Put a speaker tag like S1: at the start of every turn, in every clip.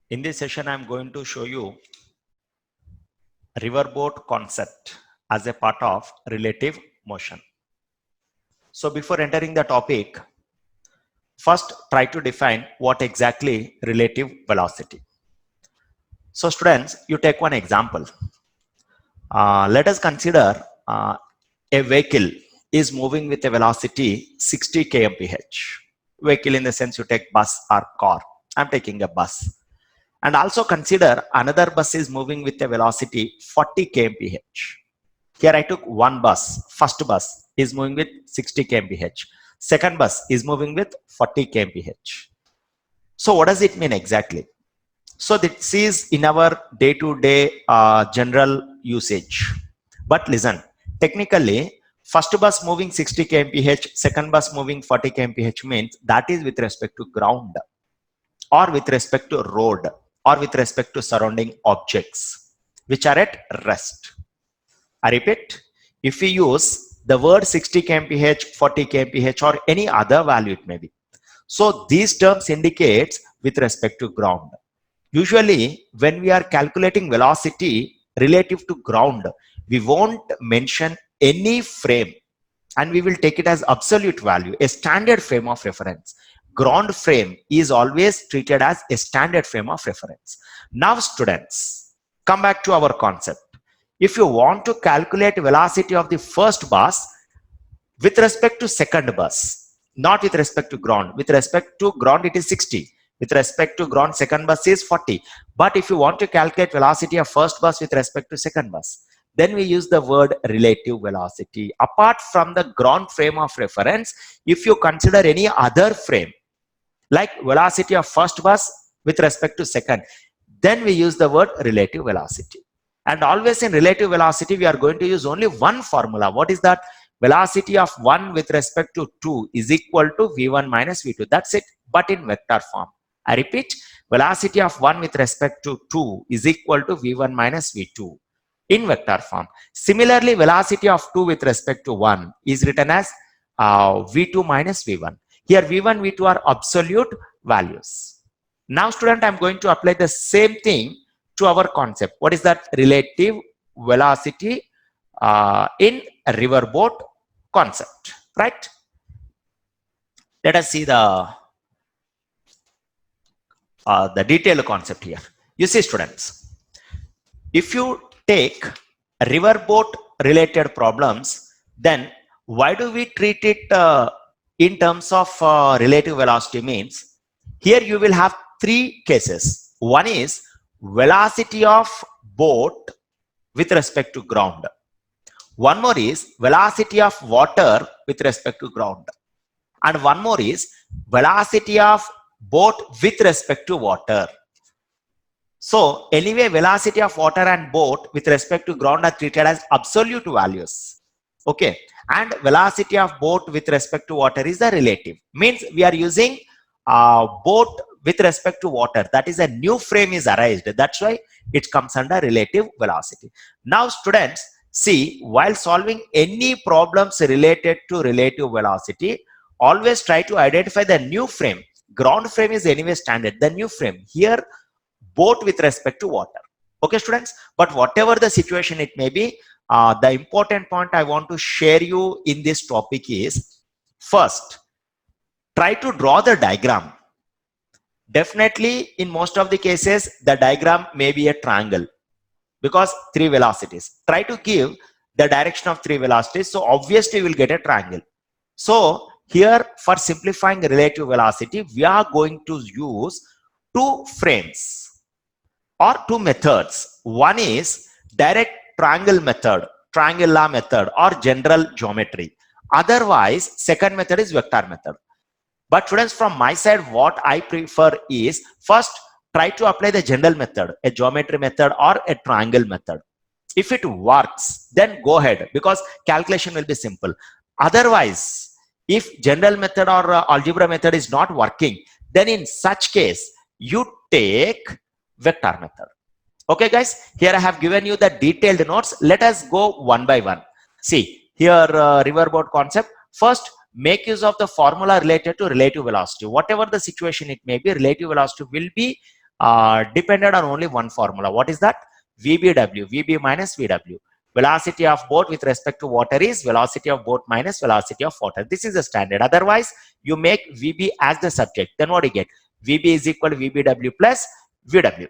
S1: In this session, I'm going to show you riverboat concept as a part of relative motion. So before entering the topic, first try to define what exactly relative velocity. So students, you take one example. Let us consider a vehicle is moving with a velocity 60 kmph. Vehicle in the sense you take bus or car. I'm taking a bus. And also consider another bus is moving with a velocity 40 kmph. Here I took one bus. First bus is moving with 60 kmph. Second bus is moving with 40 kmph. So what does it mean exactly? So this is in our day-to-day general usage. But listen, technically, first bus moving 60 kmph, second bus moving 40 kmph means that is with respect to ground or with respect to road or with respect to surrounding objects which are at rest. I repeat, if we use the word 60 kmph, 40 kmph or any other value it may be. So these terms indicates with respect to ground. Usually when we are calculating velocity relative to ground, we won't mention any frame and we will take it as absolute value, a standard frame of reference. Ground frame is always treated as a standard frame of reference. Now students, come back to our concept. If you want to calculate velocity of the first bus with respect to second bus, not with respect to ground, with respect to ground it is 60, with respect to ground second bus is 40. But if you want to calculate velocity of first bus with respect to second bus, then we use the word relative velocity. Apart from the ground frame of reference, if you consider any other frame, like velocity of first bus with respect to second, then we use the word relative velocity. And always in relative velocity, we are going to use only one formula. What is that? Velocity of 1 with respect to 2 is equal to v1 minus v2. That's it, but in vector form. I repeat, velocity of 1 with respect to 2 is equal to v1 minus v2 in vector form. Similarly, velocity of 2 with respect to 1 is written as v2 minus v1. Here v1, v2 are absolute values. Now student, I'm going to apply the same thing to our concept. What is that? Relative velocity in a riverboat concept, right? Let us see the detailed concept here. You see students, if you take riverboat related problems, then why do we treat it in terms of relative velocity means? Here you will have three cases. One is velocity of boat with respect to ground. One more is velocity of water with respect to ground. And one more is velocity of boat with respect to water. So anyway, velocity of water and boat with respect to ground are treated as absolute values. Okay. And velocity of boat with respect to water is the relative. Means we are using boat with respect to water. That is a new frame is arised. That's why it comes under relative velocity. Now students, see, while solving any problems related to relative velocity, always try to identify the new frame. Ground frame is anyway standard. The new frame here, boat with respect to water. Okay students, but whatever the situation it may be, the important point I want to share you in this topic is, first try to draw the diagram. Definitely in most of the cases the diagram may be a triangle because three velocities. Try to give the direction of three velocities, so obviously we will get a triangle. So here for simplifying relative velocity, we are going to use two frames or two methods. One is direct triangle method, triangle law method or general geometry. Otherwise, second method is vector method. But students, from my side, what I prefer is first try to apply the general method, a geometry method or a triangle method. If it works, then go ahead because calculation will be simple. Otherwise, if general method or algebra method is not working, then in such case, you take vector method. Okay guys, here I have given you the detailed notes. Let us go one by one. See, here riverboat concept. First, make use of the formula related to relative velocity. Whatever the situation it may be, relative velocity will be depended on only one formula. What is that? VBW, VB minus VW. Velocity of boat with respect to water is velocity of boat minus velocity of water. This is the standard. Otherwise, you make VB as the subject. Then what do you get? VB is equal to VBW plus VW.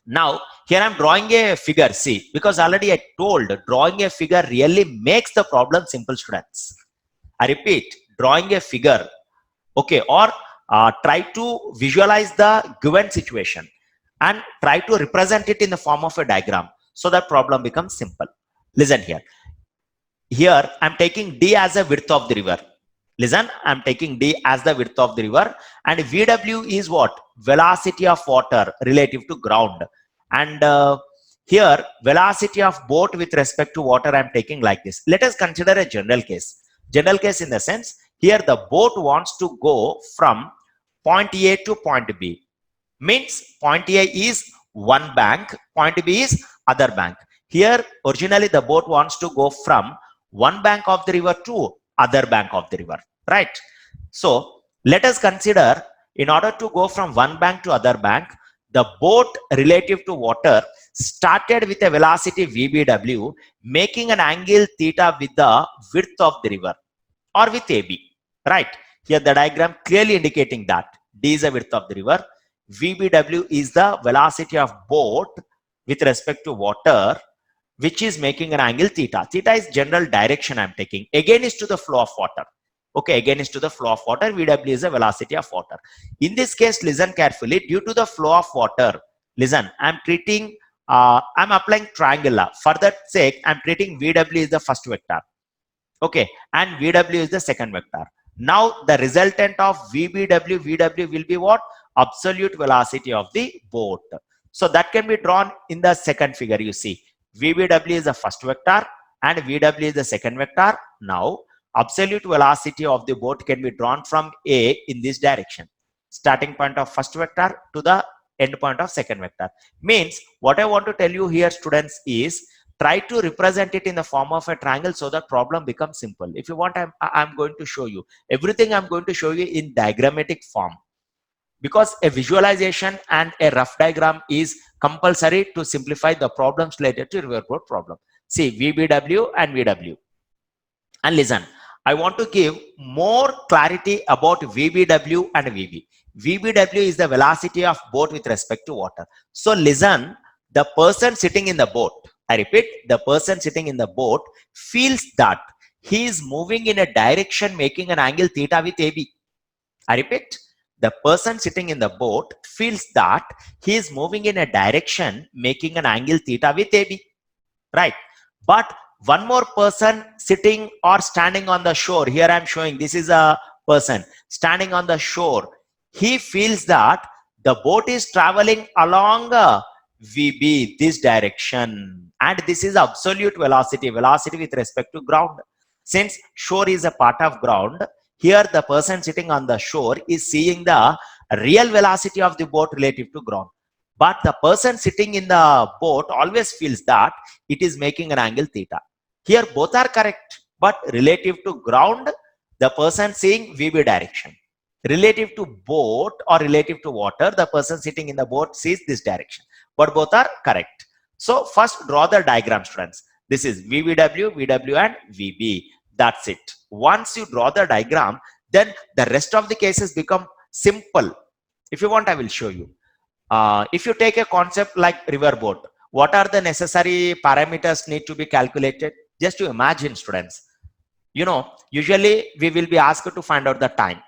S1: Now, here I'm drawing a figure, see, because already I told drawing a figure really makes the problem simple, students. I repeat, drawing a figure, okay, or try to visualize the given situation and try to represent it in the form of a diagram so that problem becomes simple. Listen here. Here, I'm taking D as a width of the river. Listen, I'm taking D as the width of the river, and VW is what? Velocity of water relative to ground. And here, velocity of boat with respect to water, I'm taking like this. Let us consider a general case. General case in the sense, here the boat wants to go from point A to point B. Means point A is one bank, point B is other bank. Here, originally the boat wants to go from one bank of the river to other bank of the river, right? So let us consider, in order to go from one bank to other bank, the boat relative to water started with a velocity VBW, making an angle theta with the width of the river or with AB, right? Here the diagram clearly indicating that D is the width of the river, VBW is the velocity of boat with respect to water, which is making an angle theta. Theta is general direction I'm taking. Again is to the flow of water. Okay, again is to the flow of water. VW is the velocity of water. In this case, listen carefully. Due to the flow of water, listen, I'm applying triangle. For that sake, I'm treating VW is the first vector. Okay, and VW is the second vector. Now, the resultant of VW will be what? Absolute velocity of the boat. So that can be drawn in the second figure, you see. VBW is the first vector and VW is the second vector. Now, absolute velocity of the boat can be drawn from A in this direction. Starting point of first vector to the end point of second vector. Means, what I want to tell you here, students, is try to represent it in the form of a triangle so that problem becomes simple. If you want, I'm going to show you. Everything I'm going to show you in diagrammatic form. Because a visualization and a rough diagram is compulsory to simplify the problems related to riverboat problem. See, VBW and VW. And listen, I want to give more clarity about VBW and VB. VBW is the velocity of boat with respect to water. So listen, the person sitting in the boat, I repeat, the person sitting in the boat feels that he is moving in a direction making an angle theta with AB. I repeat, the person sitting in the boat feels that he is moving in a direction making an angle theta with AB, right? But one more person sitting or standing on the shore, here I am showing, this is a person standing on the shore. He feels that the boat is traveling along VB, this direction, and this is absolute velocity with respect to ground. Since shore is a part of ground, here the person sitting on the shore is seeing the real velocity of the boat relative to ground. But the person sitting in the boat always feels that it is making an angle theta. Here both are correct, but relative to ground, the person seeing VB direction. Relative to boat or relative to water, the person sitting in the boat sees this direction. But both are correct. So first draw the diagram, students. This is VBW, VW and VB. That's it. Once you draw the diagram, then the rest of the cases become simple. If you want, I will show you. If you take a concept like riverboat, what are the necessary parameters need to be calculated? Just to imagine, students. You know, usually we will be asked to find out the time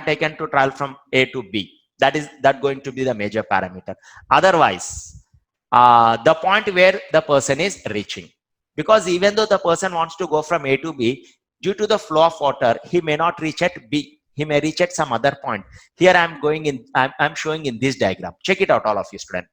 S1: taken to travel from A to B. That going to be the major parameter. Otherwise, the point where the person is reaching. Because even though the person wants to go from A to B, due to the flow of water, he may not reach at B. He may reach at some other point. Here I'm showing in this diagram. Check it out, all of you, students.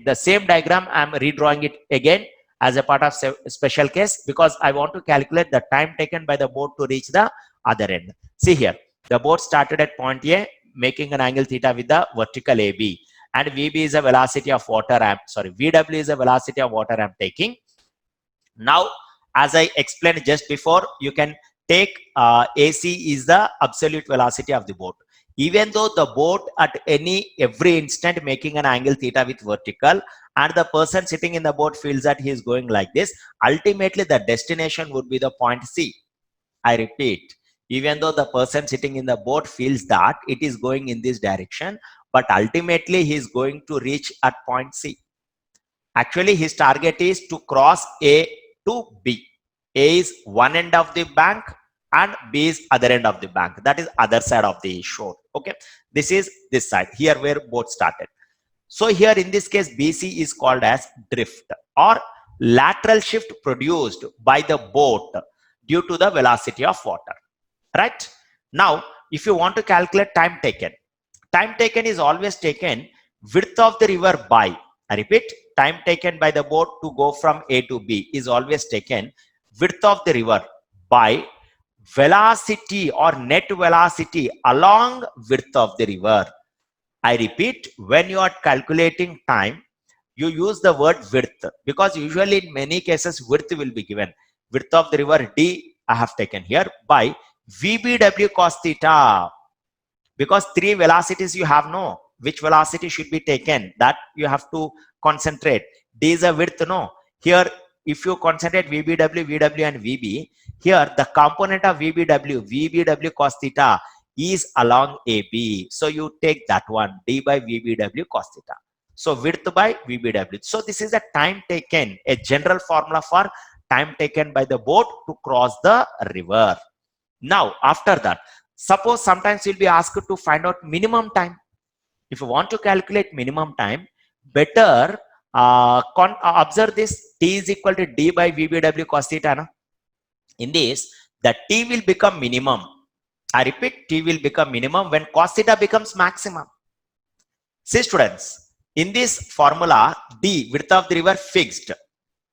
S1: The same diagram, I'm redrawing it again as a part of special case because I want to calculate the time taken by the boat to reach the other end. See here, the boat started at point A, making an angle theta with the vertical AB. And VB is a velocity of water. VW is a velocity of water I'm taking. Now, as I explained just before, you can take AC is the absolute velocity of the boat. Even though the boat at every instant making an angle theta with vertical, and the person sitting in the boat feels that he is going like this, ultimately the destination would be the point C. I repeat, even though the person sitting in the boat feels that it is going in this direction, but ultimately he is going to reach at point C. Actually, his target is to cross A to B. A is one end of the bank and B is other end of the bank. That is other side of the shore. Okay, this is this side here where boat started. So here in this case, BC is called as drift or lateral shift produced by the boat due to the velocity of water. Right? Now, if you want to calculate time taken is always taken width of the river by, I repeat, time taken by the boat to go from A to B is always taken width of the river by velocity or net velocity along width of the river. I repeat, when you are calculating time, you use the word width because usually in many cases width will be given. Width of the river D I have taken here by VBW cos theta, because three velocities you have, no, which velocity should be taken, that you have to concentrate. D is a width, no. Here if you concentrate VBW, VW and VB, here the component of VBW cos theta is along AB. So you take that one, D by VBW cos theta. So width by VBW. So this is a time taken, a general formula for time taken by the boat to cross the river. Now after that, suppose sometimes you'll be asked to find out minimum time. If you want to calculate minimum time, better observe this. T is equal to D by VBW cos theta. Na? In this, the T will become minimum. I repeat, T will become minimum when cos theta becomes maximum. See students, in this formula, D, width of the river, fixed.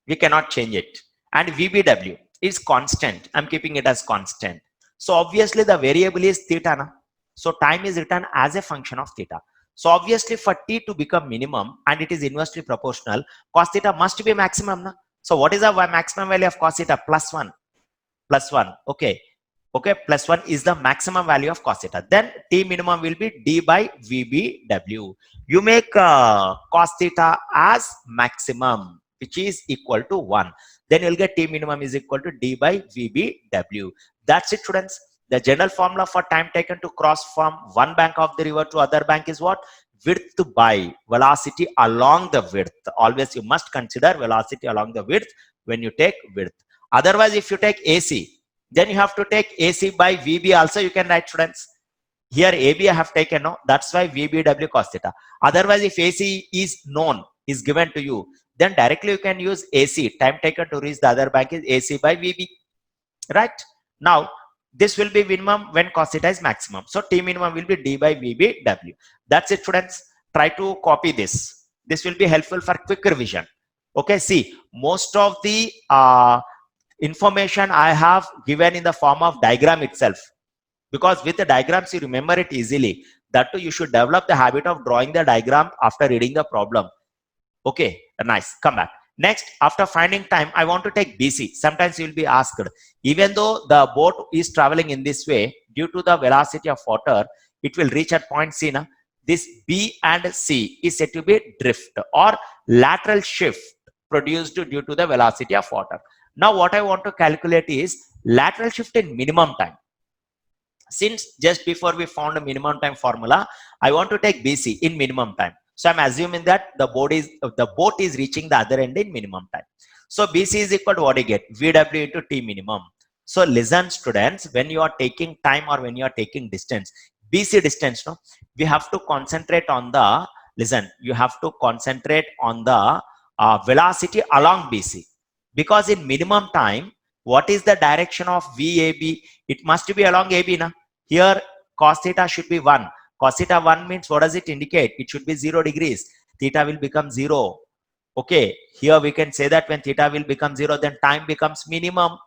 S1: We cannot change it. And VBW is constant. I'm keeping it as constant. So obviously the variable is theta. Na? So time is written as a function of theta. So obviously for T to become minimum and it is inversely proportional, cos theta must be maximum. Na? So what is the maximum value of cos theta? Plus 1. Plus 1. Okay. Okay. Plus 1 is the maximum value of cos theta. Then T minimum will be D by VBW. You make cos theta as maximum, which is equal to 1. Then you'll get T minimum is equal to D by VBW. That's it, students. The general formula for time taken to cross from one bank of the river to other bank is what? Width by velocity along the width. Always you must consider velocity along the width when you take width. Otherwise, if you take AC, then you have to take AC by VB also. You can write, students. Here AB I have taken, no. That's why VBW cos theta. Otherwise, if AC is known, is given to you, then directly you can use AC. Time taken to reach the other bank is AC by VB. Right? Now, this will be minimum when cos theta is maximum. So T minimum will be D by VBW. That's it, students. Try to copy this. This will be helpful for quick revision. Okay, see, most of the information I have given in the form of diagram itself. Because with the diagrams, you remember it easily. That too, you should develop the habit of drawing the diagram after reading the problem. Okay, nice. Come back. Next, after finding time, I want to take BC. Sometimes you will be asked, even though the boat is traveling in this way, due to the velocity of water, it will reach at point C. Na? This B and C is said to be drift or lateral shift produced due to the velocity of water. Now, what I want to calculate is lateral shift in minimum time. Since just before we found a minimum time formula, I want to take BC in minimum time. So I'm assuming that the boat is reaching the other end in minimum time. So BC is equal to what you get? VW into T minimum. So listen, students, when you are taking time or when you are taking distance, BC distance, no, we have to concentrate on the, listen, you have to concentrate on the velocity along BC. Because in minimum time, what is the direction of VAB? It must be along AB. Na? Here, cos theta should be 1. Cos theta 1 means what does it indicate? It should be 0 degrees. Theta will become 0. Okay, here we can say that when theta will become 0, then time becomes minimum.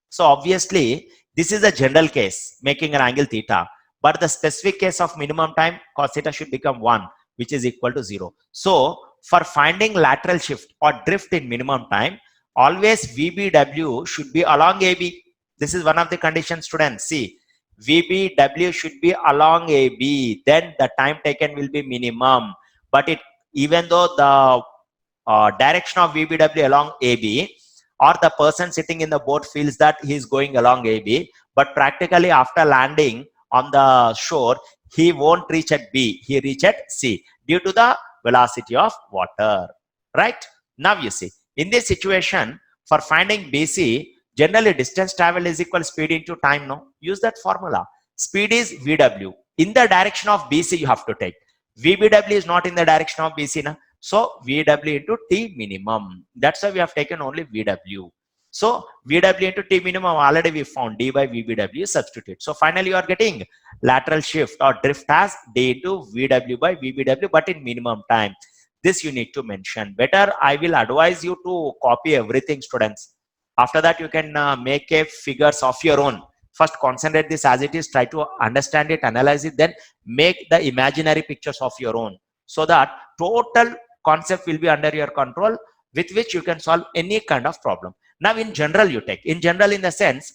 S1: So obviously, this is a general case, making an angle theta. But the specific case of minimum time, cos theta should become 1, which is equal to 0. So for finding lateral shift or drift in minimum time, always VBW should be along AB. This is one of the conditions, students. See, VBW should be along AB, then the time taken will be minimum. But even though the direction of VBW along AB, or the person sitting in the boat feels that he is going along AB, but practically after landing on the shore, he won't reach at B, he reach at C due to the velocity of water, right? Now you see, in this situation, for finding BC, generally distance travel is equal speed into time, no? Use that formula. Speed is VW. In the direction of BC, you have to take. VBW is not in the direction of BC, na? So VW into T minimum. That's why we have taken only VW. So VW into T minimum already we found D by VBW substitute. So finally you are getting lateral shift or drift as D into VW by VBW, but in minimum time. This you need to mention. Better I will advise you to copy everything, students. After that you can make a figures of your own. First concentrate this as it is, try to understand it, analyze it, then make the imaginary pictures of your own, so that total concept will be under your control, with which you can solve any kind of problem. Now in general you take, in general in the sense,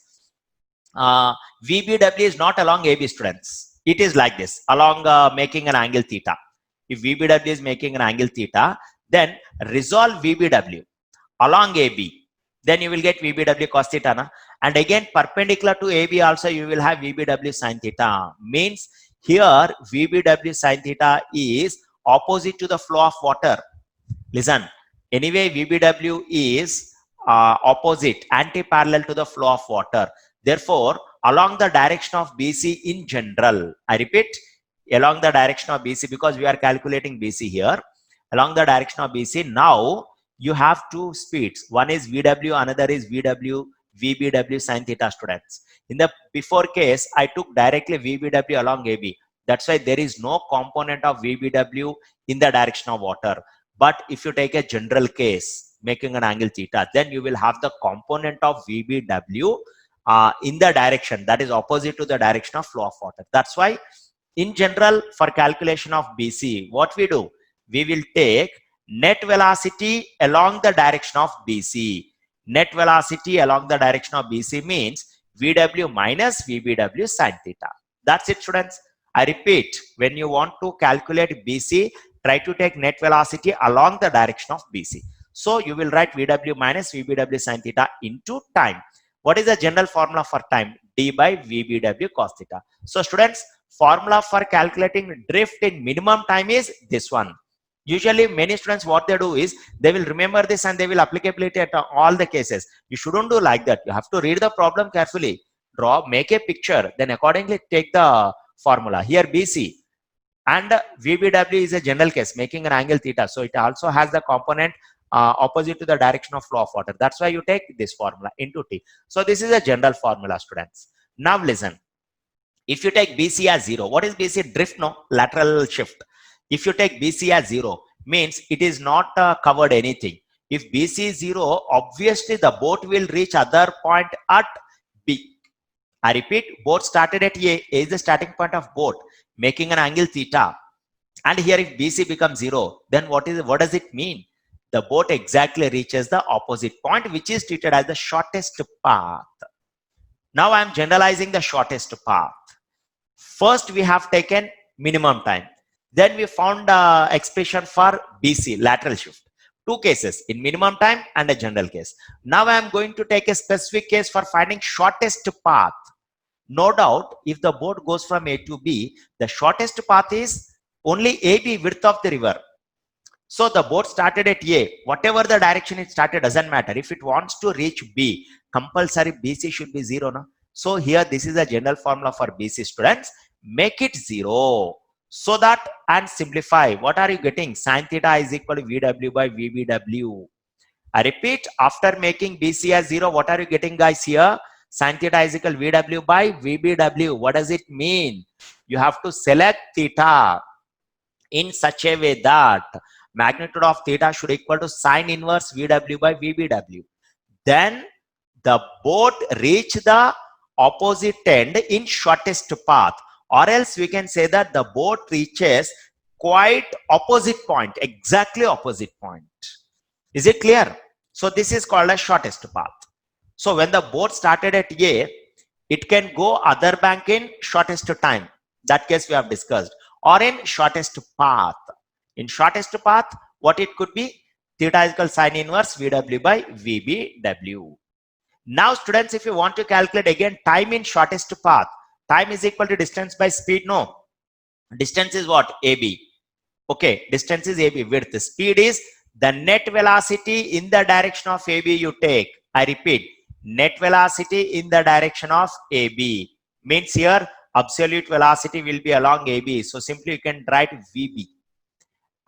S1: VBW is not along AB, students. It is like this, along making an angle theta. If VBW is making an angle theta, then resolve VBW along AB, then you will get VBW cos theta, na? And again perpendicular to AB also you will have VBW sin theta. Means here VBW sin theta is opposite to the flow of water. Listen, anyway VBW is opposite, anti-parallel to the flow of water. Therefore, along the direction of BC in general, I repeat, along the direction of BC, because we are calculating BC here, along the direction of BC, now you have two speeds. One is VW, another is VBW sin theta, students. In the before case, I took directly VBW along AB. That's why there is no component of VBW in the direction of water. But if you take a general case, making an angle theta, then you will have the component of VBW in the direction that is opposite to the direction of flow of water. That's why in general, for calculation of BC, what we do? We will take net velocity along the direction of BC. Net velocity along the direction of BC means VW minus VBW sin theta. That's it, students. I repeat, when you want to calculate BC, try to take net velocity along the direction of BC. So you will write VW minus VBW sin theta into time. What is the general formula for time? D by VBW cos theta. So students, formula for calculating drift in minimum time is this one. Usually many students, what they do is they will remember this and they will applicability at all the cases. You shouldn't do like that. You have to read the problem carefully, draw, make a picture, then accordingly take the formula. Here BC and VBW is a general case, making an angle theta. So it also has the component opposite to the direction of flow of water. That's why you take this formula into T. So this is a general formula, students. Now listen, if you take BC as 0, what is BC? Drift, no? Lateral shift. If you take BC as 0, means it is not covered anything. If BC is 0, obviously the boat will reach other point at B. I repeat, boat started at A. A is the starting point of boat, making an angle theta. And here if BC becomes 0, then what does it mean? The boat exactly reaches the opposite point, which is treated as the shortest path. Now I am generalizing the shortest path. First we have taken minimum time. Then we found expression for BC, lateral shift. Two cases, in minimum time and a general case. Now I am going to take a specific case for finding shortest path. No doubt, if the boat goes from A to B, the shortest path is only AB, width of the river. So the boat started at A, whatever the direction it started doesn't matter. If it wants to reach B, compulsory BC should be 0. No? So here this is a general formula for BC, students. Make it 0. So that, and simplify, what are you getting? Sin theta is equal to VW by VBW. I repeat, after making BC as 0, what are you getting, guys, here? Sin theta is equal to VW by VBW. What does it mean? You have to select theta in such a way that magnitude of theta should equal to sin inverse VW by VBW. Then the boat reach the opposite end in shortest path. Or else we can say that the boat reaches quite opposite point, exactly opposite point. Is it clear? So this is called as shortest path. So when the boat started at A, It can go other bank in shortest time. That case we have discussed. Or in shortest path. In shortest path, what it could be? Theta is equal sine inverse VW by VBW. Now students, if you want to calculate again time in shortest path, time is equal to distance by speed. No, distance is what? AB. Okay, distance is AB. Width. Speed is the net velocity in the direction of AB you take. I repeat, net velocity in the direction of AB. Means here absolute velocity will be along AB. So simply you can write VB.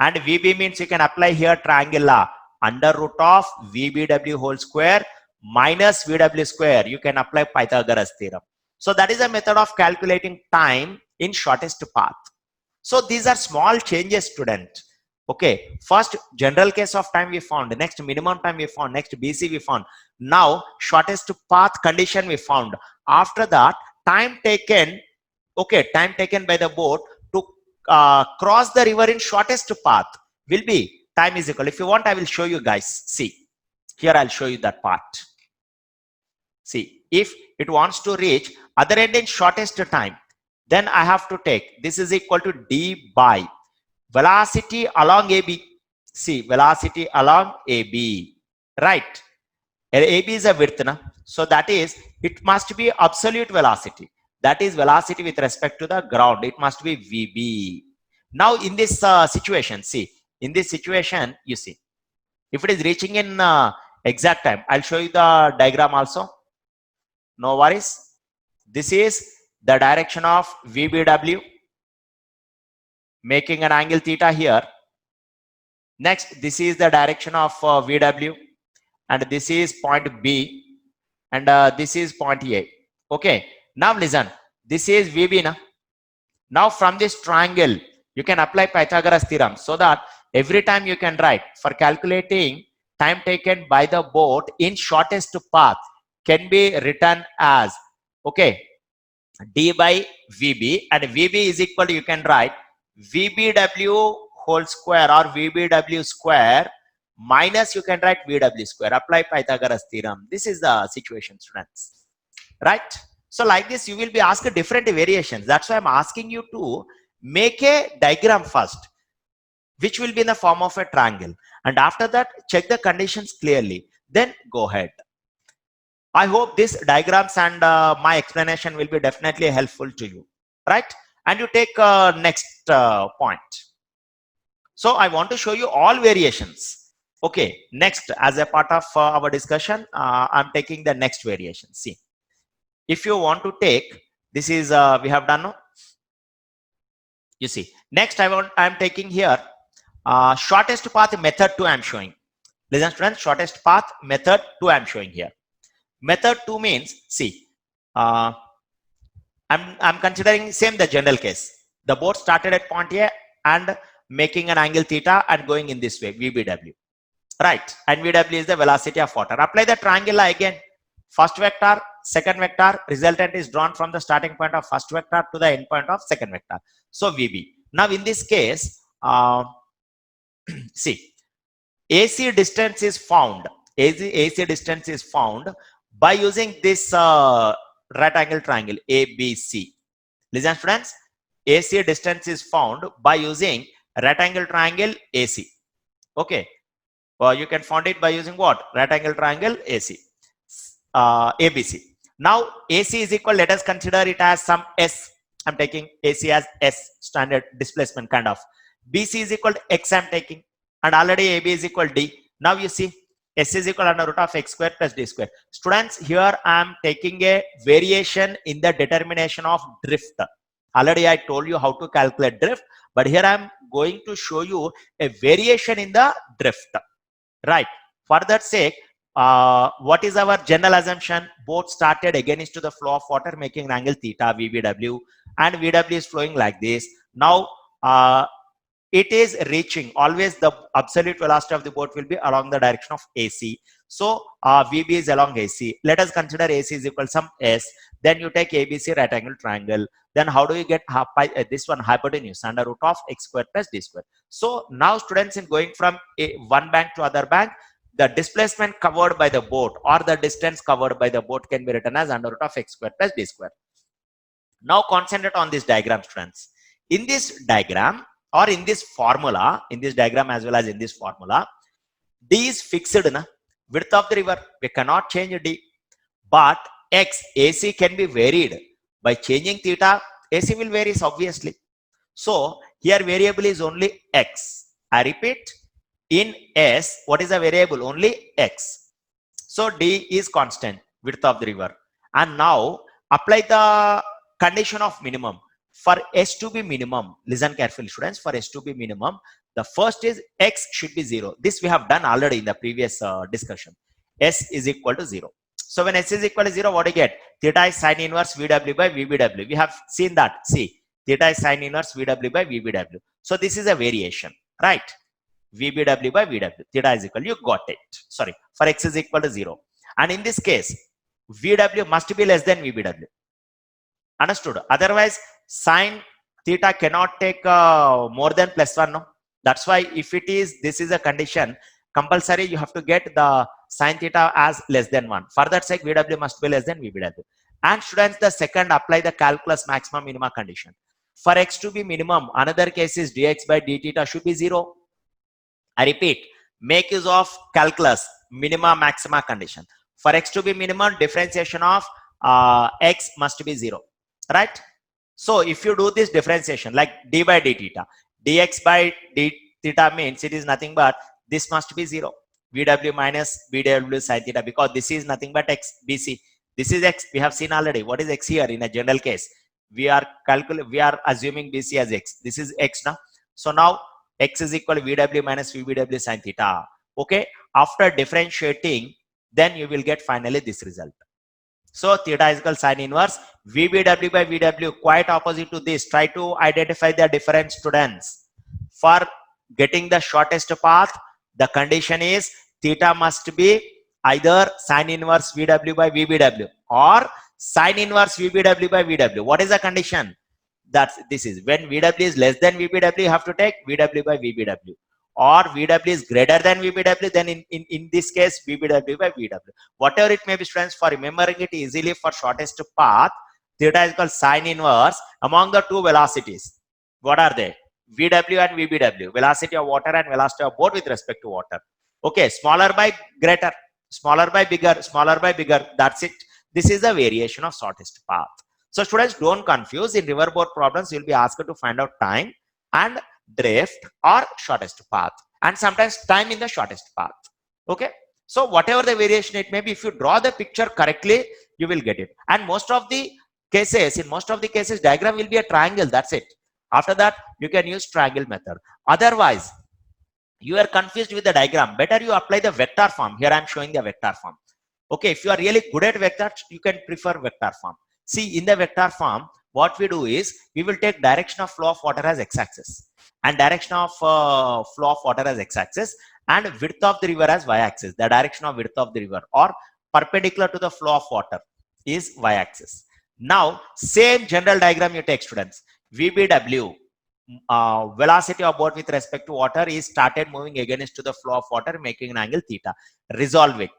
S1: And VB means you can apply here triangle law. Under root of VBW whole square minus VW square. You can apply Pythagoras theorem. So that is a method of calculating time in shortest path. So these are small changes, student. Okay, first general case of time we found, next minimum time we found, next BC we found. Now shortest path condition we found. After that, time taken, okay, time taken by the boat to cross the river in shortest path will be time is equal. If you want, I will show you guys. See, here I'll show you that part. See, if it wants to reach other end in shortest time, then I have to take this is equal to d by velocity along AB. See, velocity along AB, right? AB is a width, na? So that is, it must be absolute velocity. That is velocity with respect to the ground. It must be VB. Now in this situation, see, in this situation, you see, if it is reaching in exact time, I'll show you the diagram also. No worries. This is the direction of VBW, making an angle theta here. Next, this is the direction of VW, and this is point B, and this is point A. Okay, now listen, this is VB na? Now from this triangle, you can apply Pythagoras theorem, so that every time you can write for calculating time taken by the boat in shortest path can be written as, okay, d by VB, and VB is equal to, you can write VBW whole square or VBW square minus, you can write VW square. Apply Pythagoras theorem. This is the situation, students, right? So like this, you will be asked different variations. That's why I'm asking you to make a diagram first, which will be in the form of a triangle. And after that, check the conditions clearly. Then go ahead. I hope these diagrams and my explanation will be definitely helpful to you, right? And you take next point. So I want to show you all variations. Okay, next, as a part of our discussion, I'm taking the next variation. See, if you want to take, this is we have done. No? You see, next I'm taking here shortest path method 2 I'm showing. Listen, students, shortest path method 2 I'm showing here. Method 2 means, see, I'm considering same the general case. The boat started at point A and making an angle theta and going in this way, VBW, right? And VW is the velocity of water. Apply the triangle again. First vector, second vector, resultant is drawn from the starting point of first vector to the end point of second vector. So VB. Now in this case, see, AC distance is found. AC distance is found by using this right angle triangle ABC. Listen, students, AC distance is found by using right angle triangle AC. Okay, you can find it by using what? Right angle triangle AC, ABC. Now AC is equal, let us consider it as some S. I'm taking AC as S, standard displacement kind of. BC is equal to X I'm taking, and already AB is equal to D. Now you see, S is equal under root of X square plus D square. Students, here I am taking a variation in the determination of drift. Already I told you how to calculate drift, but here I am going to show you a variation in the drift, right? For that sake, what is our general assumption? Boat started against the flow of water, making an angle theta, VBW, and VW is flowing like this. Now, it is reaching, always the absolute velocity of the boat will be along the direction of AC. So VB is along AC. Let us consider AC is equal to some S. Then you take ABC right angle triangle. Then how do you get this one hypotenuse under root of X square plus D square? So now students, in going from one bank to other bank, the displacement covered by the boat or the distance covered by the boat can be written as under root of x square plus d square. Now concentrate on this diagram, students. In this diagram or in this formula, in this diagram as well as in this formula, d is fixed, na? Width of the river, we cannot change d. But x, AC can be varied. By changing theta, AC will vary obviously. So here variable is only x. I repeat, in S, what is the variable? Only x. So d is constant, width of the river. And now apply the condition of minimum. For S to be minimum, listen carefully students, for S to be minimum, the first is x should be 0. This we have done already in the previous discussion. S is equal to 0. So when S is equal to 0, what do you get? Theta is sine inverse VW by VBW. We have seen that. See, theta is sine inverse VW by VBW. So this is a variation, right? VBW by VW. Theta is equal. You got it. Sorry. For x is equal to 0. And in this case, VW must be less than VBW. Understood? Otherwise, sine theta cannot take more than plus 1. No? That's why if it is, this is a condition, compulsory you have to get the sine theta as less than 1. For that sake, VW must be less than VBW. And students, the second, apply the calculus maximum minima condition. For x to be minimum, another case is dx by d theta should be 0. I repeat, make use of calculus minima maxima condition. For x to be minimum, differentiation of x must be 0, right? So if you do this differentiation like d by d theta, dx by d theta means it is nothing but this must be 0. VW minus VW sine theta, because this is nothing but x, BC. This is x. We have seen already. What is x here in a general case? We are assuming BC as x. This is x now. So now x is equal to VW minus VBW sine theta. Okay. After differentiating, then you will get finally this result. So theta is equal to sine inverse VBW by VW, quite opposite to this. Try to identify the difference, students. For getting the shortest path, the condition is theta must be either sine inverse VW by VBW or sine inverse VBW by VW. What is the condition? That's this is when VW is less than VBW, you have to take VW by VBW. Or VW is greater than VBW, then in this case VBW by VW. Whatever it may be, students, for remembering it easily for shortest path, theta is called sine inverse among the two velocities. What are they? VW and VBW, velocity of water and velocity of boat with respect to water. Okay, smaller by greater, smaller by bigger, smaller by bigger. That's it. This is a variation of shortest path. So students, don't confuse. In riverboat problems, you'll be asked to find out time and drift or shortest path, and sometimes time in the shortest path. Okay. So whatever the variation it may be, if you draw the picture correctly, you will get it. And most of the cases, in most of the cases, diagram will be a triangle. That's it. After that, you can use triangle method. Otherwise, you are confused with the diagram. Better you apply the vector form. Here I am showing the vector form. Okay, if you are really good at vectors, you can prefer vector form. See, in the vector form, what we do is we will take direction of flow of water as x-axis and direction of flow of water as x-axis and width of the river as y-axis. The direction of width of the river or perpendicular to the flow of water is y-axis. Now, same general diagram you take, students. VBW, velocity of boat with respect to water, is started moving against to the flow of water, making an angle theta. Resolve it.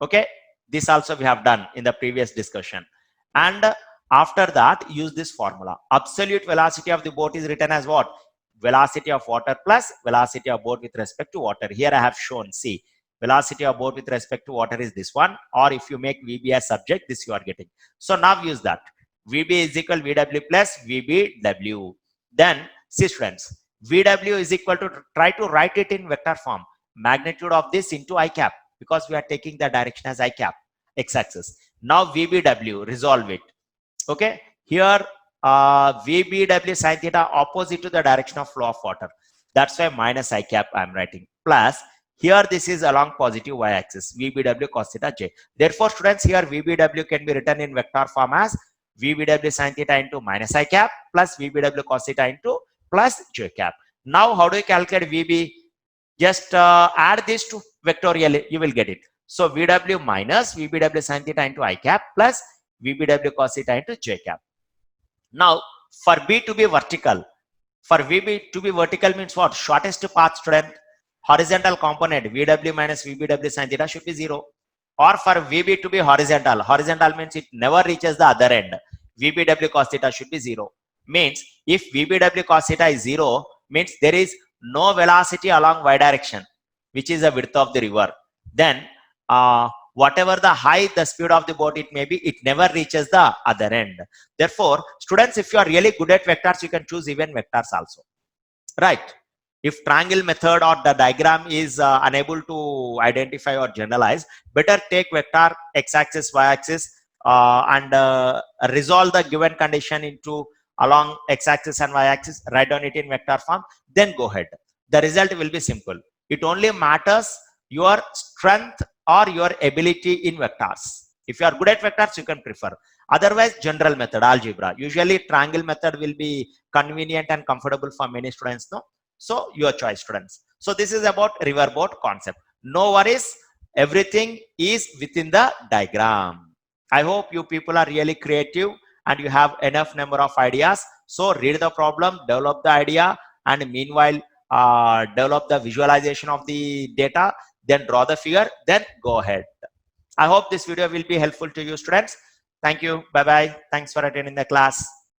S1: Okay, this also we have done in the previous discussion. And after that, use this formula. Absolute velocity of the boat is written as what? Velocity of water plus velocity of boat with respect to water. Here I have shown, see, velocity of boat with respect to water is this one, or if you make VB as subject, this you are getting. So now use that. VB is equal VW plus VBW. Then, see students, VW is equal to, try to write it in vector form. Magnitude of this into I cap, because we are taking the direction as I cap, x-axis. Now VBW, resolve it. Okay, here VBW sin theta opposite to the direction of flow of water. That's why minus I cap I am writing. Plus, here this is along positive y-axis, VBW cos theta j. Therefore, students, here VBW can be written in vector form as VBW sin theta into minus I cap plus VBW cos theta into plus j cap. Now, how do you calculate VB? Just add this to vectorially, you will get it. So VW minus VBW sin theta into I cap plus VBW cos theta into j cap. Now, for B to be vertical, for VB to be vertical means what? Shortest path, student. horizontal component VW minus VBW sin theta should be 0. Or for VB to be horizontal, horizontal means it never reaches the other end. VBW cos theta should be 0. Means if VBW cos theta is 0, means there is no velocity along y direction, which is the width of the river. Then whatever the height, the speed of the boat it may be, it never reaches the other end. Therefore, students, if you are really good at vectors, you can choose even vectors also, right? If triangle method or the diagram is unable to identify or generalize, better take vector x-axis, y-axis and resolve the given condition into along x-axis and y-axis, write down it in vector form, then go ahead. The result will be simple. It only matters your strength or your ability in vectors. If you are good at vectors, you can prefer. Otherwise, general method, algebra. Usually, triangle method will be convenient and comfortable for many students, no? So, your choice, students. So, this is about riverboat concept. No worries, everything is within the diagram. I hope you people are really creative and you have enough number of ideas. So, read the problem, develop the idea, and meanwhile, develop the visualization of the data, then draw the figure, then go ahead. I hope this video will be helpful to you, students. Thank you. Bye-bye. Thanks for attending the class.